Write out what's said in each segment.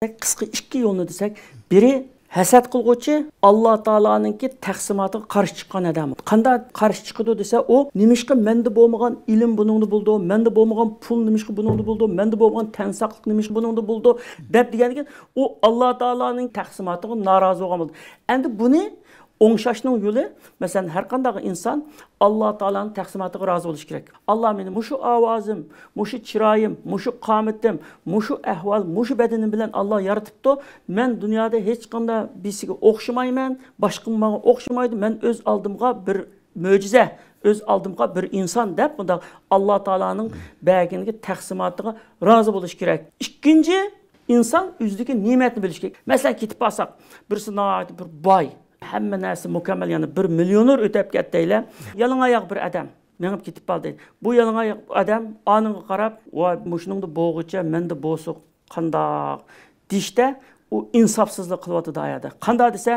Qisqa ikki yo'lni desak, biri hasad qilguvchi Alloh taoloninki taqsimotiga qarshi chiqqan odam. Qanday qarshi chiqadi desa, u nimishqa menda bo'lmagan ilm buningda bo'ldi, menda bo'lmagan pul nimishqa buningda bo'ldi, menda bo'lmagan tansoqlik nimishqa buningda bo'ldi deb deganiga u Alloh taoloning taqsimotiga norozi bo'lgan bo'ldi. Endi buni o'ngshashning yo'li, masalan, har qanday inson Alloh taolaning taqsimotiga rozi bo'lish kerak. Alloh meni mushu ovozim, mushu chiroyim, mushu qomatim, mushu ahvol, mushu badanim bilan Alloh yaratibdi. Men dunyoda hech qanday birisiga o'xshamayman, boshqa menga o'xshamaydi. Men o'z oldimga bir mo'jiza, o'z oldimga bir inson deb bunda Alloh taolaning berganiga taqsimotiga rozi bo'lish kerak. Ikkinchi, inson o'zidagi ne'matni bilish kerak. Masalan, ketib qolsak, birisi bir boy, hamma narsa mukammal, ya'ni 1 millioner o'tib ketdiylar. Yalangoyoq bir odam menib ketib qoldi. Bu yalangoyoq odam oniga qarab, "Voy, mushuningda bo'g'icha, menda bo'suq, qandoq?" dishda u insofsizlik qilyapti hayotda. Qanday desa,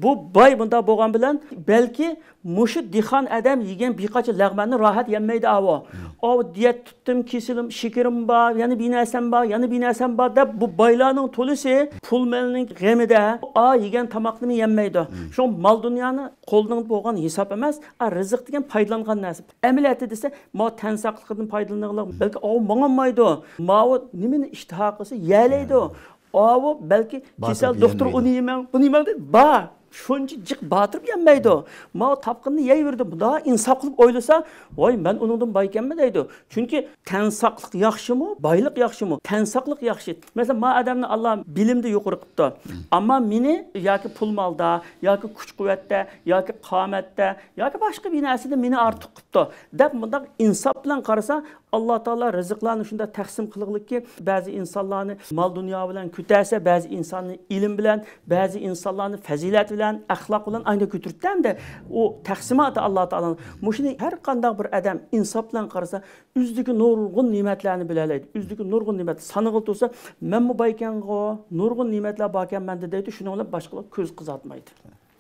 bu boy bunda bo'lgan bilan balki mushu dixon odam yegan bir lag'manni rohat yemaydi avo. O diyet tutdim, kesilim, şekerim bor, yana binasam bor, yana binasam bor deb bu boylarning to'lisi pul melning g'amida o yegan tomoqni yemaydi. Shu mol dunyoni qo'ldan bo'lgan hisob emas, rizq degan foydalangan narsa. Amaliyotda desa, mo tansoqlikdan foydalanadigan, balki o mong'olmaydi. Mo nimani ishtiho qilsa yelaydi. O belki kesel doktor onu yemem, bunu yemem dedi. Ba, şunca cık batırıp yenmeydi. Ma tapkını yeyverdi. Bu da insaf kılıp oylasa, vay ben onundan bayken mi deydi. Çünkü tensaklık yakşı mı, baylık yakşı mı? Tensaklık yakşı. Mesela ma adamını Allah bilimde yukarı kıptı. Ama mini ya ki pul malda, ya ki güç kuvvette, ya ki kamette, ya ki başka bir nesinde mini artık kıptı. Dep bunda insaf bilen karasa, Allah Taala rızıklarını şunda taksim kılıqlık ki, bazı insanlarını mal dünya bilen küterse, bazı insanı ilim bilen, bazı insanlarını fazilet bilen, ahlak bilen aynı kütürtten de o taksimatı Allah Taala'nın. Muşini her qandaq bir adam insaf bilen karasa, üzdeki nurgun nimetlerini bilaleydi. Üzdeki nurgun nimet sanıqıl olsa, men bu bayken nurgun nimetler baken ben de deydi, şunu başkalar köz kızartmaydı.